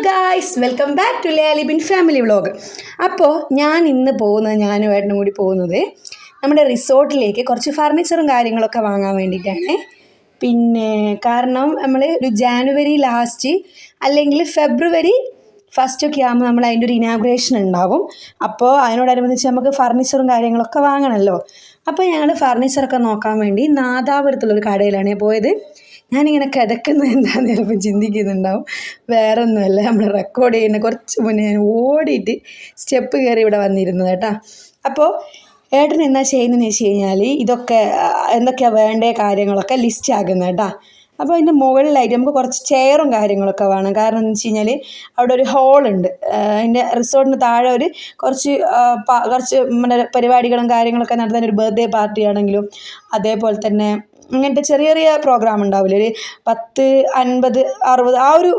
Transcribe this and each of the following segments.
Guys, welcome back to Lalibin family vlog. അപ്പോൾ ഞാൻ ഇന്ന് പോകുന്നത്, ഞാനും ഏട്ടനും കൂടി പോകുന്നത് നമ്മുടെ റിസോർട്ടിലേക്ക് കുറച്ച് ഫർണിച്ചറും കാര്യങ്ങളൊക്കെ വാങ്ങാൻ വേണ്ടിയിട്ടാണ്. പിന്നെ കാരണം നമ്മൾ ഒരു ജാനുവരി ലാസ്റ്റ് അല്ലെങ്കിൽ ഫെബ്രുവരി ഫസ്റ്റൊക്കെ ആകുമ്പോൾ നമ്മൾ അതിൻ്റെ ഒരു ഇനാഗുറേഷൻ ഉണ്ടാകും. അപ്പോൾ അതിനോടനുബന്ധിച്ച് നമുക്ക് ഫർണിച്ചറും കാര്യങ്ങളൊക്കെ വാങ്ങണമല്ലോ. അപ്പോൾ ഞങ്ങൾ ഫർണിച്ചറൊക്കെ നോക്കാൻ വേണ്ടി നാദാപുരത്തുള്ളൊരു കടയിലാണ് പോയത്. ഞാനിങ്ങനെ കിതക്കുന്നത് എന്താണെന്ന് ചിലപ്പോൾ ചിന്തിക്കുന്നുണ്ടാവും. വേറെ ഒന്നുമല്ല, നമ്മൾ റെക്കോർഡ് ചെയ്യുന്ന കുറച്ച് മുന്നേ ഞാൻ ഓടിയിട്ട് സ്റ്റെപ്പ് കയറി ഇവിടെ വന്നിരുന്നത് കേട്ടോ. അപ്പോൾ ഏട്ടൻ എന്താ ചെയ്യുന്നതെന്ന് വെച്ച് കഴിഞ്ഞാൽ ഇതൊക്കെ എന്തൊക്കെയാണ് വേണ്ട കാര്യങ്ങളൊക്കെ ലിസ്റ്റ് ആക്കുന്നത് കേട്ടോ. അപ്പോൾ അതിൻ്റെ മുകളിലായിട്ട് നമുക്ക് കുറച്ച് ചെയറും കാര്യങ്ങളൊക്കെ വേണം. കാരണം എന്ന് വെച്ച് കഴിഞ്ഞാൽ അവിടെ ഒരു ഹോളുണ്ട്. അതിൻ്റെ റിസോർട്ടിന് താഴെ കുറച്ച് പരിപാടികളും കാര്യങ്ങളൊക്കെ നടത്താൻ, ഒരു ബർത്ത്ഡേ പാർട്ടി ആണെങ്കിലും അതേപോലെ തന്നെ അങ്ങനത്തെ ചെറിയ ചെറിയ പ്രോഗ്രാം ഉണ്ടാവില്ലേ, ഒരു 10, 50, 60 ആ ഒരു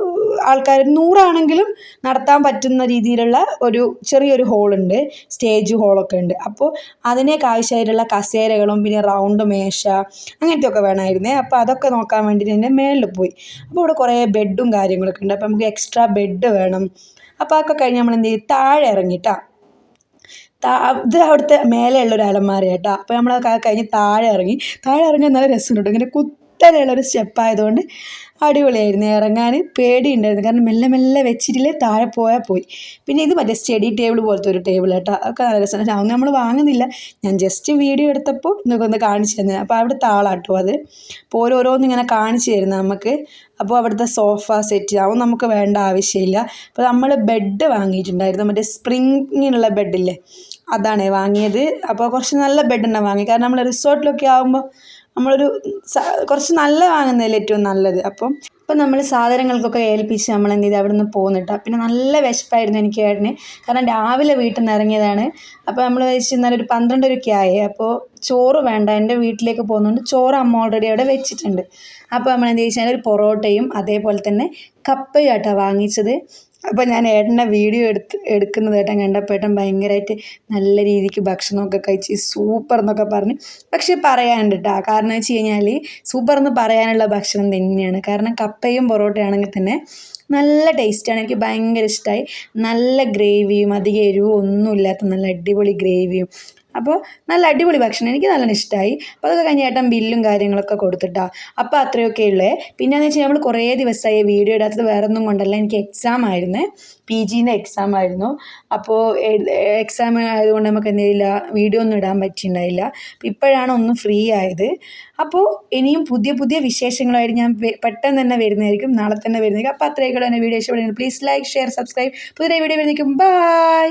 ആൾക്കാർ 100 ആണെങ്കിലും നടത്താൻ പറ്റുന്ന രീതിയിലുള്ള ഒരു ചെറിയൊരു ഹോളുണ്ട്, സ്റ്റേജ് ഹോളൊക്കെ ഉണ്ട്. അപ്പോൾ അതിനേക്ക് ആവശ്യമായിട്ടുള്ള കസേരകളും പിന്നെ റൗണ്ട് മേശ അങ്ങനത്തെ ഒക്കെ വേണമായിരുന്നേ. അപ്പോൾ അതൊക്കെ നോക്കാൻ വേണ്ടിയിട്ട് എൻ്റെ മേളിൽ പോയി. അപ്പോൾ ഇവിടെ കുറേ ബെഡും കാര്യങ്ങളൊക്കെ ഉണ്ട്. അപ്പോൾ നമുക്ക് എക്സ്ട്രാ ബെഡ് വേണം. അപ്പോൾ അതൊക്കെ കഴിഞ്ഞ് നമ്മൾ എന്ത് ചെയ്യും, താഴെ ഇറങ്ങിയിട്ടാ. ഇത് അവിടുത്തെ മേലെയുള്ളൊരു അലമാര കേട്ടോ. അപ്പോൾ നമ്മൾ കഴിഞ്ഞ് താഴെ ഇറങ്ങാൻ നല്ല രസമുണ്ട്. ഇങ്ങനെ കുത്തനെയുള്ളൊരു സ്റ്റെപ്പായതുകൊണ്ട് അടിപൊളിയായിരുന്നു. ഇറങ്ങാൻ പേടിയുണ്ടായിരുന്നു, കാരണം മെല്ലെ മെല്ലെ വെച്ചിട്ടില്ലേ താഴെ പോയി. പിന്നെ ഇത് മറ്റേ സ്റ്റഡി ടേബിൾ പോലത്തെ ഒരു ടേബിൾ കേട്ടോ. അതൊക്കെ നല്ല രസമാണ്. അതൊന്നും നമ്മൾ വാങ്ങുന്നില്ല, ഞാൻ ജസ്റ്റ് വീഡിയോ എടുത്തപ്പോൾ നിങ്ങൾക്ക് ഒന്ന് കാണിച്ചു തന്നെ. അപ്പോൾ അവിടുത്തെ ആളാട്ടോ അത്. അപ്പോൾ ഓരോന്ന് ഇങ്ങനെ കാണിച്ചു തരുന്നത് നമുക്ക്. അപ്പോൾ അവിടുത്തെ സോഫ സെറ്റ് അതൊന്നും നമുക്ക് വേണ്ട ആവശ്യമില്ല. അപ്പോൾ നമ്മൾ ബെഡ് വാങ്ങിയിട്ടുണ്ടായിരുന്നു, മറ്റേ സ്പ്രിങ്ങിനുള്ള ബെഡില്ലേ, അതാണ് വാങ്ങിയത്. അപ്പോൾ കുറച്ച് നല്ല ബെഡ് തന്നെ വാങ്ങി. കാരണം നമ്മൾ റിസോർട്ടിലൊക്കെ ആകുമ്പോൾ കുറച്ച് നല്ല വാങ്ങുന്നതല്ലേ ഏറ്റവും നല്ലത്. അപ്പം നമ്മൾ സാധനങ്ങൾക്കൊക്കെ ഏൽപ്പിച്ച് നമ്മൾ എന്ത് ചെയ്ത് അവിടെ നിന്ന് പോകുന്നിട്ടാ. പിന്നെ നല്ല വിശപ്പായിരുന്നു എനിക്ക് ഏട്ടന്, കാരണം രാവിലെ വീട്ടിൽ നിന്ന് ഇറങ്ങിയതാണ്. അപ്പോൾ നമ്മൾ വെച്ച് ഇന്നലെ ഒരു 12 ആയി. അപ്പോൾ ചോറ് വേണ്ട, എൻ്റെ വീട്ടിലേക്ക് പോകുന്നുണ്ട്. ചോറ് അമ്മ ഓൾറെഡി അവിടെ വെച്ചിട്ടുണ്ട്. അപ്പോൾ നമ്മൾ എന്ത് ചോദിച്ചാൽ ഒരു പൊറോട്ടയും അതേപോലെ തന്നെ കപ്പയും ആയിട്ടാണ് വാങ്ങിച്ചത്. അപ്പോൾ ഞാൻ ഏട്ടൻ്റെ വീഡിയോ എടുക്കുന്നത് ഏട്ടൻ കണ്ടപ്പോൾ ഏട്ടൻ ഭയങ്കരമായിട്ട് നല്ല രീതിക്ക് ഭക്ഷണമൊക്കെ കഴിച്ച് സൂപ്പർ എന്നൊക്കെ പറഞ്ഞ്. പക്ഷേ പറയാനുണ്ട് കേട്ടോ, കാരണം വെച്ച് കഴിഞ്ഞാൽ സൂപ്പർ എന്ന് പറയാനുള്ള ഭക്ഷണം തന്നെയാണ്. കാരണം കപ്പയും പൊറോട്ടയാണെങ്കിൽ തന്നെ നല്ല ടേസ്റ്റാണ്, എനിക്ക് ഭയങ്കര ഇഷ്ടമായി. നല്ല ഗ്രേവിയും അധികം എരിവും ഒന്നുമില്ലാത്ത നല്ല അടിപൊളി ഗ്രേവിയും. അപ്പോൾ നല്ല അടിപൊളി ഭക്ഷണം, എനിക്ക് നല്ലോണം ഇഷ്ടമായി. അപ്പോൾ അതൊക്കെ കഴിഞ്ഞ് ഏട്ടൻ ബില്ലും കാര്യങ്ങളൊക്കെ കൊടുത്തിട്ടാണ്. അപ്പോൾ അത്രയൊക്കെ ഉള്ളേ. പിന്നെയെന്ന് വെച്ചാൽ നമ്മൾ കുറേ ദിവസമായി വീഡിയോ ഇടാത്തത് വേറെ ഒന്നും കൊണ്ടല്ല, എനിക്ക് എക്സാം ആയിരുന്നു, PGൻ്റെ എക്സാം ആയിരുന്നു. അപ്പോൾ എക്സാം ആയതുകൊണ്ട് നമുക്ക് എന്തെയില്ല, വീഡിയോ ഒന്നും ഇടാൻ പറ്റിയിട്ടുണ്ടായില്ല. അപ്പോൾ ഇപ്പോഴാണ് ഒന്ന് ഫ്രീ ആയത്. അപ്പോൾ ഇനിയും പുതിയ പുതിയ വിശേഷങ്ങളായിട്ട് ഞാൻ പെട്ടെന്ന് തന്നെ വരുന്നതായിരിക്കും, നാളെ തന്നെ വരുന്നതായിരിക്കും. അപ്പോൾ അത്രയൊക്കെ തന്നെ വീഡിയോ ഇഷ്ടപ്പെടുന്നത് പ്ലീസ് ലൈക്ക്, ഷെയർ, സബ്സ്ക്രൈബ്. പുതിയ വീഡിയോ വരുന്നതായിരിക്കും. ബൈ.